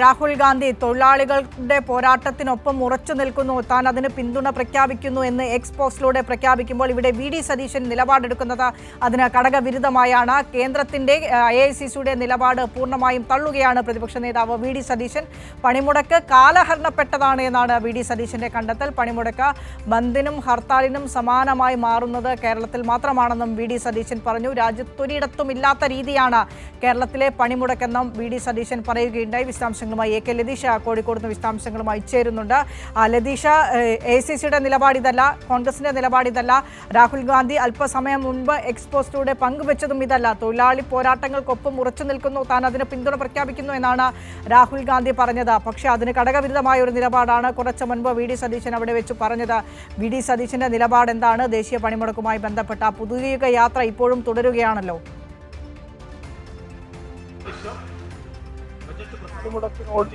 രാഹുൽ ഗാന്ധി തൊഴിലാളികളുടെ പോരാട്ടത്തിനൊപ്പം ഉറച്ചു നിൽക്കുന്നു, താൻ അതിന് പിന്തുണ പ്രഖ്യാപിക്കുന്നു എന്ന് എക്സ് പോസ്റ്റിലൂടെ പ്രഖ്യാപിക്കുമ്പോൾ ഇവിടെ വി ഡി സതീശൻ നിലപാടെടുക്കുന്നത് അതിന് ഘടകവിരുദ്ധമായാണ്. കേന്ദ്രത്തിന്റെ AICCയുടെ നിലപാട് പൂർണ്ണമായും തള്ളുകയാണ് പ്രതിപക്ഷ നേതാവ് വി ഡി സതീശൻ. പണിമുടക്ക് കാലഹരണപ്പെട്ടതാണ് എന്നാണ് വി ഡി സതീശന്റെ കണ്ടെത്തൽ. പണിമുടക്ക് ബന്ദിനും ഹർത്താലിനും സമാനമായി മാറുന്നത് കേരളത്തിൽ മാത്രമാണെന്നും വി ഡി സതീശൻ പറഞ്ഞു. രാജ്യത്തൊരിടത്തും ഇല്ലാത്ത രീതിയാണ് കേരളത്തിലെ പണിമുടക്കെന്നും വി ഡി സതീശൻ പറയുകയുണ്ടായി. വിശദാംശങ്ങളുമായി AK ലതീഷ കോഴിക്കോട് നിന്ന് വിശദാംശങ്ങളുമായി ചേരുന്നുണ്ട്. ലതീഷ, AICCയുടെ നിലപാടിതല്ല, കോൺഗ്രസിന്റെ നിലപാടിതല്ല, രാഹുൽ ഗാന്ധി അല്പസമയം മുൻപ് എക്സ് പോസ്റ്റിലൂടെ പങ്കുവച്ചതും ഇതല്ല. തൊഴിലാളി പോരാട്ടങ്ങൾക്കൊപ്പം ഉറച്ചു നിൽക്കുന്നു, താൻ അതിന് പിന്തുണ പ്രഖ്യാപിക്കുന്നു എന്നാണ് രാഹുൽ ഗാന്ധി പറഞ്ഞത്. പക്ഷേ അതിന് ഘടകവിരുദ്ധമായ ഒരു നിലപാടാണ് കുറച്ച് മുൻപ് വി ഡി സതീശൻ അവിടെ വെച്ച് പറഞ്ഞത്. വി ഡി സതീശന്റെ നിലപാട് എന്താണ്? ദേശീയ പണിമുടക്കുമായി ബന്ധപ്പെട്ട പുതുയുഗ യാത്ര ഇപ്പോഴും തുടരുകയാണല്ലോ.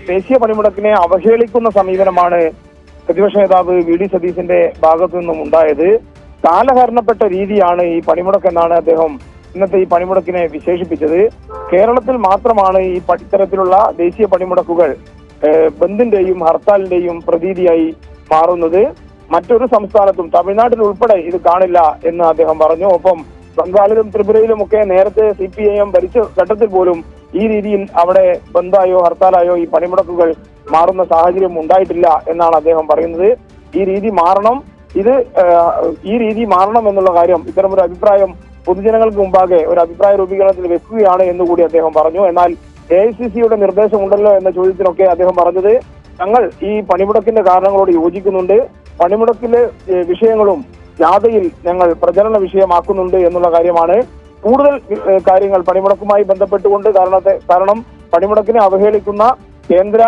ദേശീയ പണിമുടക്കിനെ അവഹേളിക്കുന്ന സമീപനമാണ് പ്രതിപക്ഷ നേതാവ് വി ഡി സതീശന്റെ ഭാഗത്തു നിന്നും ഉണ്ടായത്. കാലഹരണപ്പെട്ട രീതിയാണ് ഈ പണിമുടക്കെന്നാണ് അദ്ദേഹം ഇന്നത്തെ ഈ പണിമുടക്കിനെ വിശേഷിപ്പിച്ചത്. കേരളത്തിൽ മാത്രമാണ് ഈ ഇത്തരത്തിലുള്ള ദേശീയ പണിമുടക്കുകൾ ബന്ദിന്റെയും ഹർത്താലിന്റെയും പ്രതീതിയായി മാറുന്നത്. മറ്റൊരു സംസ്ഥാനത്തും തമിഴ്നാട്ടിൽ ഉൾപ്പെടെ ഇത് കാണില്ല എന്ന് അദ്ദേഹം പറഞ്ഞു. ഒപ്പം ബംഗാളിലും ത്രിപുരയിലുമൊക്കെ നേരത്തെ CPIM ഭരിച്ച ഘട്ടത്തിൽ പോലും ഈ രീതിയിൽ അവിടെ ബന്ദായോ ഹർത്താലായോ ഈ പണിമുടക്കുകൾ മാറുന്ന സാഹചര്യം ഉണ്ടായിട്ടില്ല എന്നാണ് അദ്ദേഹം പറയുന്നത്. ഈ രീതി മാറണം എന്നുള്ള കാര്യം, ഇത്തരമൊരു അഭിപ്രായം പൊതുജനങ്ങൾക്ക് മുമ്പാകെ ഒരു അഭിപ്രായ രൂപീകരണത്തിൽ വെക്കുകയാണ് എന്നുകൂടി അദ്ദേഹം പറഞ്ഞു. എന്നാൽ AICCയുടെ നിർദ്ദേശമുണ്ടല്ലോ എന്ന ചോദ്യത്തിനൊക്കെ അദ്ദേഹം പറഞ്ഞത്, ഞങ്ങൾ ഈ പണിമുടക്കിന്റെ കാരണങ്ങളോട് യോജിക്കുന്നുണ്ട്, പണിമുടക്കിലെ വിഷയങ്ങളും ജാഥയിൽ ഞങ്ങൾ പ്രചരണ വിഷയമാക്കുന്നുണ്ട് എന്നുള്ള കാര്യമാണ്. കൂടുതൽ കാര്യങ്ങൾ പണിമുടക്കുമായി ബന്ധപ്പെട്ടുകൊണ്ട് കാരണം പണിമുടക്കിനെ അവഹേളിക്കുന്ന കേന്ദ്ര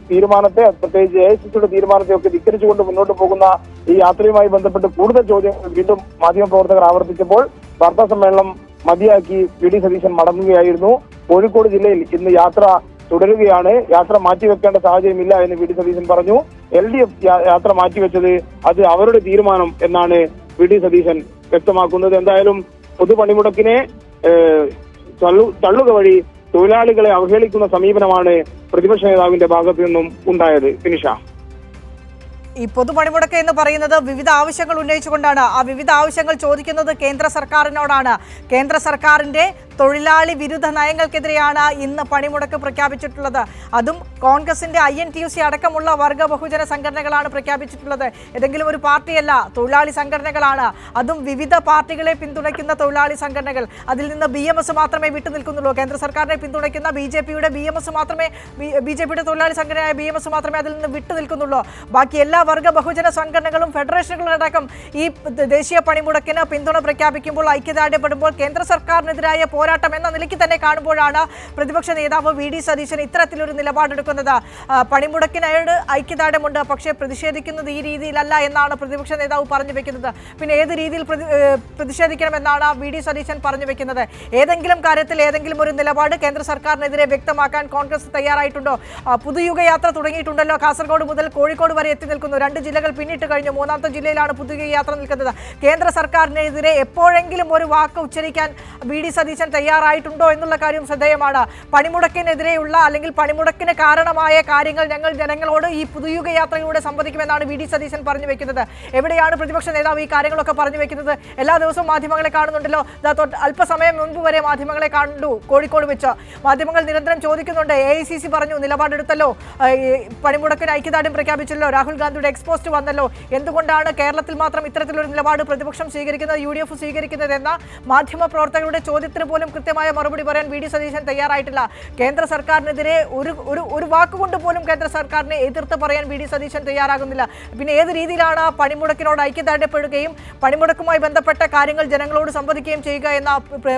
തീരുമാനത്തെ, പ്രത്യേകിച്ച് AICCയുടെ തീരുമാനത്തെ ഒക്കെ ധിക്കരിച്ചുകൊണ്ട് മുന്നോട്ട് പോകുന്ന ഈ യാത്രയുമായി ബന്ധപ്പെട്ട് കൂടുതൽ ചോദ്യങ്ങൾ വീണ്ടും മാധ്യമപ്രവർത്തകർ ആവർത്തിച്ചപ്പോൾ വാർത്താ സമ്മേളനം മതിയാക്കി വി ഡി സതീശൻ മടങ്ങുകയായിരുന്നു. കോഴിക്കോട് ജില്ലയിൽ ഇന്ന് യാത്ര തുടരുകയാണ്. യാത്ര മാറ്റിവെക്കേണ്ട സാഹചര്യമില്ല എന്ന് വി ഡി സതീശൻ പറഞ്ഞു. LDF യാത്ര മാറ്റിവെച്ചത് അത് അവരുടെ തീരുമാനം എന്നാണ് വി ഡി സതീശൻ വ്യക്തമാക്കുന്നത്. എന്തായാലും പൊതുപണിമുടക്കിനെ തള്ളുക വഴി തൊഴിലാളികളെ അവഹേളിക്കുന്ന സമീപനമാണ് പ്രതിപക്ഷ നേതാവിന്റെ ഭാഗത്തു നിന്നും ഉണ്ടായത്. ഫിനിഷ, ഈ പൊതുപണിമുടക്ക് എന്ന് പറയുന്നത് വിവിധ ആവശ്യങ്ങൾ ഉന്നയിച്ചുകൊണ്ടാണ്. ആ വിവിധ ആവശ്യങ്ങൾ ചോദിക്കുന്നത് കേന്ദ്ര സർക്കാരിനോടാണ്. കേന്ദ്ര സർക്കാരിന്റെ തൊഴിലാളി വിരുദ്ധ നയങ്ങൾക്കെതിരെയാണ് ഇന്ന് പണിമുടക്ക് പ്രഖ്യാപിച്ചിട്ടുള്ളത്. അതും കോൺഗ്രസിന്റെ INTUC അടക്കമുള്ള വർഗ ബഹുജന സംഘടനകളാണ് പ്രഖ്യാപിച്ചിട്ടുള്ളത്. ഏതെങ്കിലും ഒരു പാർട്ടിയല്ല, തൊഴിലാളി സംഘടനകളാണ്. അതും വിവിധ പാർട്ടികളെ പിന്തുണയ്ക്കുന്ന തൊഴിലാളി സംഘടനകൾ. അതിൽ നിന്ന് BMS മാത്രമേ വിട്ടുനിൽക്കുന്നുള്ളൂ. കേന്ദ്ര സർക്കാരിനെ പിന്തുണയ്ക്കുന്ന BJPയുടെ തൊഴിലാളി സംഘടനയായ BMS മാത്രമേ അതിൽ നിന്ന് വിട്ടുനിൽക്കുന്നുള്ളൂ. ബാക്കി എല്ലാ വർഗ ബഹുജന സംഘടനകളും ഫെഡറേഷനുകളടക്കം ഈ ദേശീയ പണിമുടക്കിന് പിന്തുണ പ്രഖ്യാപിക്കുമ്പോൾ, ഐക്യദാർഢ്യപ്പെടുമ്പോൾ കേന്ദ്ര സർക്കാരിനെതിരായ പോരാട്ടം എന്ന നിലയ്ക്ക് തന്നെ കാണുമ്പോഴാണ് പ്രതിപക്ഷ നേതാവ് വി ഡി സതീശൻ ഇത്തരത്തിലൊരു നിലപാടെടുക്കുന്നത്. പണിമുടക്കിനായോട് ഐക്യദാർഢ്യമുണ്ട്, പക്ഷേ പ്രതിഷേധിക്കുന്നത് ഈ രീതിയിലല്ല എന്നാണ് പ്രതിപക്ഷ നേതാവ് പറഞ്ഞു വെക്കുന്നത്. പിന്നെ ഏത് രീതിയിൽ പ്രതിഷേധിക്കണമെന്നാണ് വി ഡി സതീശൻ പറഞ്ഞു വെക്കുന്നത്? ഏതെങ്കിലും കാര്യത്തിൽ ഏതെങ്കിലും ഒരു നിലപാട് കേന്ദ്ര സർക്കാരിനെതിരെ വ്യക്തമാക്കാൻ കോൺഗ്രസ് തയ്യാറായിട്ടുണ്ടോ? പുതുയുഗ യാത്ര തുടങ്ങിയിട്ടുണ്ടല്ലോ. കാസർഗോഡ് മുതൽ കോഴിക്കോട് വരെ എത്തി നിൽക്കുന്നു. 2 ജില്ലകൾ പിന്നിട്ട് കഴിഞ്ഞു. 3ാമത്തെ ജില്ലയിലാണ് പുതുയുഗ യാത്ര നിൽക്കുന്നത്. കേന്ദ്ര സർക്കാരിനെതിരെ എപ്പോഴെങ്കിലും ഒരു വാക്ക് ഉച്ചരിക്കാൻ വി ഡി സതീശൻ തയ്യാറായിട്ടുണ്ടോ എന്നുള്ള കാര്യം ശ്രദ്ധേയമാണ്. പണിമുടക്കിനെതിരെയുള്ള അല്ലെങ്കിൽ പണിമുടക്കിന് കാരണമായ കാര്യങ്ങൾ ഞങ്ങൾ ജനങ്ങളോട് ഈ പുതുയുഗ യാത്രയിലൂടെ സംവദിക്കുമെന്നാണ് വി ഡി സതീശൻ പറഞ്ഞു വെക്കുന്നത്. എവിടെയാണ് പ്രതിപക്ഷ നേതാവ് ഈ കാര്യങ്ങളൊക്കെ പറഞ്ഞു വെക്കുന്നത്? എല്ലാ ദിവസവും മാധ്യമങ്ങളെ കാണുന്നുണ്ടല്ലോ. അല്പസമയം മുൻപ് വരെ മാധ്യമങ്ങളെ കണ്ടു കോഴിക്കോട് വെച്ച്. മാധ്യമങ്ങൾ നിരന്തരം ചോദിക്കുന്നുണ്ട്, AICC പറഞ്ഞു, നിലപാടെടുത്തല്ലോ, പണിമുടക്കിന് ഐക്യദാർഢ്യം പ്രഖ്യാപിച്ചല്ലോ, രാഹുൽ ഗാന്ധിയുടെ എക്സ്പോസ്റ്റ് വന്നല്ലോ, എന്തുകൊണ്ടാണ് കേരളത്തിൽ മാത്രം ഇത്തരത്തിലൊരു നിലപാട് പ്രതിപക്ഷം സ്വീകരിക്കുന്നത്, UDF സ്വീകരിക്കുന്നത് എന്ന മാധ്യമ പ്രവർത്തകരുടെ ചോദ്യത്തിന് പോലും കൃത്യമായ മറുപടി പറയാൻ വി ഡി സതീശൻ തയ്യാറായിട്ടില്ല. കേന്ദ്ര സർക്കാരിനെതിരെ ഒരു വാക്കുകൊണ്ട് പോലും കേന്ദ്ര സർക്കാരിനെ എതിർത്ത് പറയാൻ വി ഡി സതീശൻ തയ്യാറാകുന്നില്ല. പിന്നെ ഏത് രീതിയിലാണ് ഐക്യദാർഢ്യത്തിനോട് ഐക്യദാർഢ്യപ്പെടുകയും പണിമുടക്കുമായി ബന്ധപ്പെട്ട കാര്യങ്ങൾ ജനങ്ങളോട് സംവദിക്കുകയും ചെയ്യുക എന്ന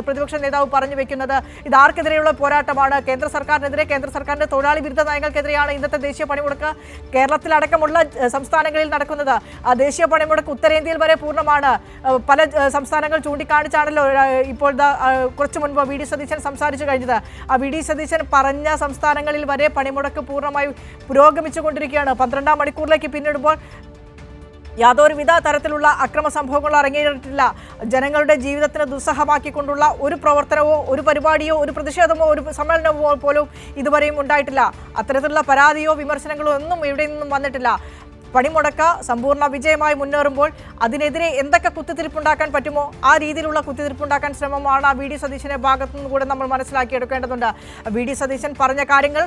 പ്രതിപക്ഷ നേതാവ് പറഞ്ഞു വെക്കുന്നത്? ഇത് ആർക്കെതിരെയുള്ള പോരാട്ടമാണ്? കേന്ദ്ര സർക്കാരിനെതിരെ, കേന്ദ്ര സർക്കാരിന്റെ തൊഴിലാളി വിരുദ്ധ നയങ്ങൾക്കെതിരെയാണ് ഇന്നത്തെ ദേശീയ പണിമുടക്ക് കേരളത്തിലടക്കമുള്ള സംസ്ഥാനങ്ങളിൽ നടക്കുന്നത്. ആ ദേശീയ പണിമുടക്ക് ഉത്തരേന്ത്യയിൽ വരെ പൂർണ്ണമാണ്. പല സംസ്ഥാനങ്ങൾ ചൂണ്ടിക്കാണിച്ചാണല്ലോ ഇപ്പോൾ കുറച്ചു മുൻപ് വി ഡി സതീശൻ സംസാരിച്ചു കഴിഞ്ഞത്. ആ വി ഡി സതീശൻ പറഞ്ഞ സംസ്ഥാനങ്ങളിൽ വരെ പണിമുടക്ക് പൂർണ്ണമായി പുരോഗമിച്ചുകൊണ്ടിരിക്കുകയാണ്. 12ാം മണിക്കൂറിലേക്ക് പിന്നിടുമ്പോൾ യാതൊരുവിധ തരത്തിലുള്ള അക്രമ സംഭവങ്ങളും അരങ്ങേറിയിട്ടില്ല. ജനങ്ങളുടെ ജീവിതത്തിന് ദുസ്സഹമാക്കിക്കൊണ്ടുള്ള ഒരു പ്രവർത്തനമോ ഒരു പരിപാടിയോ ഒരു പ്രതിഷേധമോ ഒരു സമ്മേളനമോ പോലും ഇതുവരെയും ഉണ്ടായിട്ടില്ല. അത്തരത്തിലുള്ള പരാതിയോ വിമർശനങ്ങളോ ഒന്നും ഇവിടെ നിന്നും വന്നിട്ടില്ല. പണിമുടക്ക സമ്പൂർണ്ണ വിജയമായി മുന്നേറുമ്പോൾ അതിനെതിരെ എന്തൊക്കെ കുത്തിത്തിരിപ്പുണ്ടാക്കാൻ പറ്റുമോ ആ രീതിയിലുള്ള കുത്തിത്തിരിപ്പുണ്ടാക്കാൻ ശ്രമമാണ് വി ഡി സതീശന്റെ ഭാഗത്തു നിന്ന് കൂടെ നമ്മൾ മനസ്സിലാക്കിയെടുക്കേണ്ടതുണ്ട്. വി ഡി സതീശൻ പറഞ്ഞ കാര്യങ്ങൾ,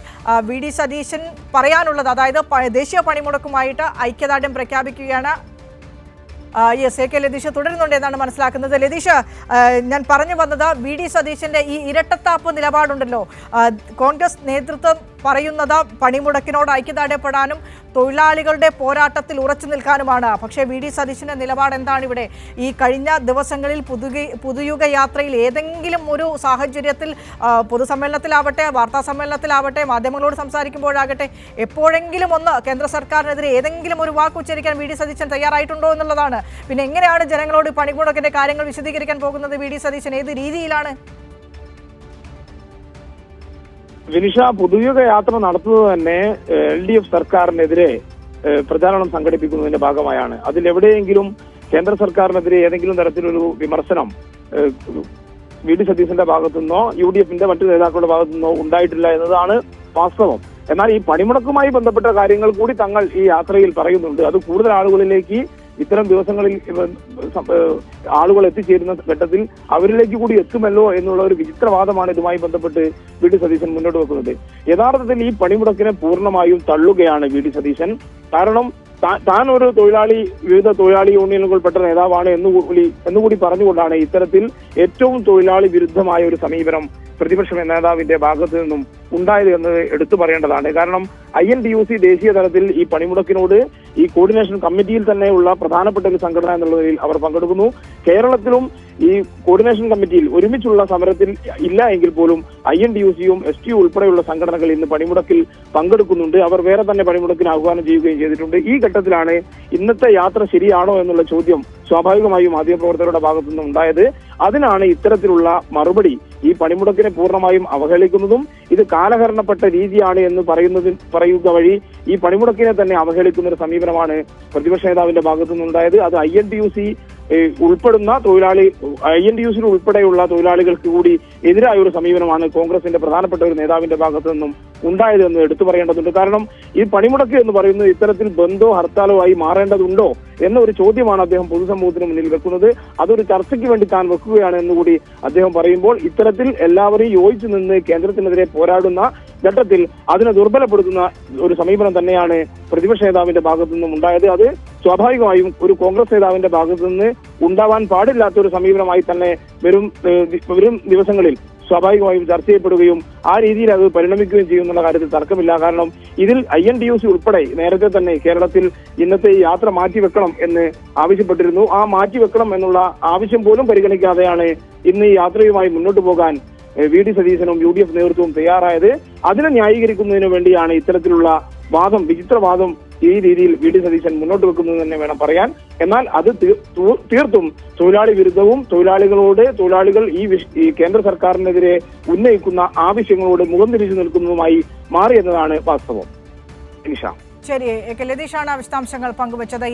വി ഡി സതീശൻ പറയാനുള്ളത്, അതായത് ദേശീയ പണിമുടക്കുമായിട്ട് ഐക്യദാർഢ്യം പ്രഖ്യാപിക്കുകയാണ്. യെസ്, കെ ലതീഷ് തുടരുന്നുണ്ട് എന്നാണ് മനസ്സിലാക്കുന്നത്. ലതീഷ്, ഞാൻ പറഞ്ഞു വന്നത് വി ഡി സതീശന്റെ ഈ ഇരട്ടത്താപ്പ് നിലപാടുണ്ടല്ലോ, കോൺഗ്രസ് നേതൃത്വം പറയുന്നത് പണിമുടക്കിനോട് ഐക്യദാർഢ്യപ്പെടാനും തൊഴിലാളികളുടെ പോരാട്ടത്തിൽ ഉറച്ചു നിൽക്കാനുമാണ്. പക്ഷേ വി ഡി സതീശന്റെ നിലപാട് എന്താണ് ഇവിടെ? ഈ കഴിഞ്ഞ ദിവസങ്ങളിൽ പുതുയുഗ യാത്രയിൽ ഏതെങ്കിലും ഒരു സാഹചര്യത്തിൽ, പൊതുസമ്മേളനത്തിലാവട്ടെ, വാർത്താ സമ്മേളനത്തിലാവട്ടെ, മാധ്യമങ്ങളോട് സംസാരിക്കുമ്പോഴാകട്ടെ, എപ്പോഴെങ്കിലും ഒന്ന് കേന്ദ്ര സർക്കാരിനെതിരെ ഏതെങ്കിലും ഒരു വാക്ക് ഉച്ചരിക്കാൻ വി ഡി സതീശൻ തയ്യാറായിട്ടുണ്ടോ എന്നുള്ളതാണ്. പിന്നെ എങ്ങനെയാണ് ജനങ്ങളോട് പണിമുടക്കിന്റെ കാര്യങ്ങൾ വിശദീകരിക്കാൻ പോകുന്നത് വി ഡി സതീശൻ? ഏത് രീതിയിലാണ്? വിനിഷ, പുതുയുഗ യാത്ര നടത്തുന്നത് തന്നെ LDF സർക്കാരിനെതിരെ പ്രചാരണം സംഘടിപ്പിക്കുന്നതിന്റെ ഭാഗമായാണ്. അതിലെവിടെയെങ്കിലും കേന്ദ്ര സർക്കാരിനെതിരെ ഏതെങ്കിലും തരത്തിലൊരു വിമർശനം വി ഡി സതീശന്റെ ഭാഗത്തുനിന്നോ UDFന്റെ മറ്റു നേതാക്കളുടെ ഭാഗത്തുനിന്നോ ഉണ്ടായിട്ടില്ല എന്നതാണ് വാസ്തവം. എന്നാൽ ഈ പണിമുടക്കുമായി ബന്ധപ്പെട്ട കാര്യങ്ങൾ കൂടി തങ്ങൾ ഈ യാത്രയിൽ പറയുന്നുണ്ട്. അത് കൂടുതൽ ആളുകളിലേക്ക് ഇത്തരം ദിവസങ്ങളിൽ ആളുകൾ എത്തിച്ചേരുന്ന ഘട്ടത്തിൽ അവരിലേക്ക് കൂടി എത്തുമല്ലോ എന്നുള്ള ഒരു വിചിത്രവാദമാണ് ഇതുമായി ബന്ധപ്പെട്ട് വി ഡി സതീശൻ മുന്നോട്ട് വെക്കുന്നത്. യഥാർത്ഥത്തിൽ ഈ പണിമുടക്കിനെ പൂർണ്ണമായും തള്ളുകയാണ് വി ഡി സതീശൻ. കാരണം താൻ ഒരു വിവിധ തൊഴിലാളി യൂണിയനുകൾപ്പെട്ട നേതാവാണ് എന്നുകൂടി പറഞ്ഞുകൊണ്ടാണ് ഇത്തരത്തിൽ ഏറ്റവും തൊഴിലാളി വിരുദ്ധമായ ഒരു സമീപനം പ്രതിപക്ഷ നേതാവിന്റെ ഭാഗത്തു നിന്നും ഉണ്ടായത് എന്ന് എടുത്തു പറയേണ്ടതാണ്. കാരണം INTUC ദേശീയ തലത്തിൽ ഈ പണിമുടക്കിനോട് ഈ കോർഡിനേഷൻ കമ്മിറ്റിയിൽ തന്നെയുള്ള പ്രധാനപ്പെട്ട ഒരു സംഘടന എന്നുള്ളതിൽ അവർ പങ്കെടുക്കുന്നു. കേരളത്തിലും ഈ കോർഡിനേഷൻ കമ്മിറ്റിയിൽ ഒരുമിച്ചുള്ള സമരത്തിൽ ഇല്ല എങ്കിൽ പോലും INTUCയും STU ഉൾപ്പെടെയുള്ള സംഘടനകൾ ഇന്ന് പണിമുടക്കിൽ പങ്കെടുക്കുന്നുണ്ട്. അവർ വേറെ തന്നെ പണിമുടക്കിന് ആഹ്വാനം ചെയ്യുകയും ചെയ്തിട്ടുണ്ട്. ഈ ഘട്ടത്തിലാണ് ഇന്നത്തെ യാത്ര ശരിയാണോ എന്നുള്ള ചോദ്യം സ്വാഭാവികമായും മാധ്യമപ്രവർത്തകരുടെ ഭാഗത്തുനിന്ന് ഉണ്ടായത്. അതിനാണ് ഇത്തരത്തിലുള്ള മറുപടി ഈ പണിമുടക്കിനെ പൂർണ്ണമായും അവഹേളിക്കുന്നതും ഇത് കാലഹരണപ്പെട്ട രീതിയാണ് എന്ന് പറയുക വഴി ഈ പണിമുടക്കിനെ തന്നെ അവഹേളിക്കുന്ന ഒരു സമീപനമാണ് പ്രതിപക്ഷ നേതാവിന്റെ ഭാഗത്തു നിന്നുണ്ടായത്. അത് INTUC ഉൾപ്പെടുന്ന INTUC ഉൾപ്പെടെയുള്ള തൊഴിലാളികൾക്ക് കൂടി എതിരായ ഒരു സമീപനമാണ് കോൺഗ്രസിന്റെ പ്രധാനപ്പെട്ട ഒരു നേതാവിന്റെ ഭാഗത്തു നിന്നും ഉണ്ടായത് എന്ന് എടുത്തു പറയേണ്ടതുണ്ട്. കാരണം ഈ പണിമുടക്ക് എന്ന് പറയുന്നത് ഇത്തരത്തിൽ ബന്ധോ ഹർത്താലോ ആയി മാറേണ്ടതുണ്ടോ എന്ന ഒരു ചോദ്യമാണ് അദ്ദേഹം പൊതുസമൂഹത്തിന് മുന്നിൽ വെക്കുന്നത്. അതൊരു ചർച്ചയ്ക്ക് വേണ്ടി താൻ വെക്കുകയാണ് എന്നുകൂടി അദ്ദേഹം പറയുമ്പോൾ ഇത്തരത്തിൽ എല്ലാവരെയും യോജിച്ചു നിന്ന് കേന്ദ്രത്തിനെതിരെ പോരാടുന്ന ഘട്ടത്തിൽ അതിനെ ദുർബലപ്പെടുത്തുന്ന ഒരു സമീപനം തന്നെയാണ് പ്രതിപക്ഷ നേതാവിന്റെ ഭാഗത്തു നിന്നും ഉണ്ടായത്. അത് സ്വാഭാവികമായും ഒരു കോൺഗ്രസ് നേതാവിന്റെ ഭാഗത്തു നിന്ന് ഉണ്ടാവാൻ പാടില്ലാത്ത ഒരു സമീപനമായി തന്നെ വരും ദിവസങ്ങളിൽ സ്വാഭാവികമായും ചർച്ച ചെയ്യപ്പെടുകയും ആ രീതിയിൽ അത് പരിണമിക്കുകയും ചെയ്യുമെന്നുള്ള കാര്യത്തിൽ തർക്കമില്ല. കാരണം ഇതിൽ INTUC ഉൾപ്പെടെ നേരത്തെ തന്നെ കേരളത്തിൽ ഇന്നത്തെ ഈ യാത്ര മാറ്റിവെക്കണം എന്ന് ആവശ്യപ്പെട്ടിരുന്നു. ആ മാറ്റിവെക്കണം എന്നുള്ള ആവശ്യം പോലും പരിഗണിക്കാതെയാണ് ഇന്ന് ഈ യാത്രയുമായി മുന്നോട്ട് പോകാൻ വി ഡി സതീശനും UDF നേതൃത്വവും തയ്യാറായത്. അതിനെ ന്യായീകരിക്കുന്നതിന് വേണ്ടിയാണ് ഇത്തരത്തിലുള്ള വിചിത്രവാദം ഈ രീതിയിൽ വി ഡി സതീശൻ മുന്നോട്ട് വെക്കുന്നത് തന്നെ വേണം പറയാൻ. എന്നാൽ അത് തീർത്തും തൊഴിലാളി വിരുദ്ധവും തൊഴിലാളികൾ ഈ കേന്ദ്ര സർക്കാരിനെതിരെ ഉന്നയിക്കുന്ന ആവശ്യങ്ങളോട് മുഖം തിരിച്ചു നിൽക്കുന്നതുമായി മാറി എന്നതാണ് വാസ്തവം. ശരി, ലതീഷാണ് വിശദാംശങ്ങൾ പങ്കുവച്ചത്.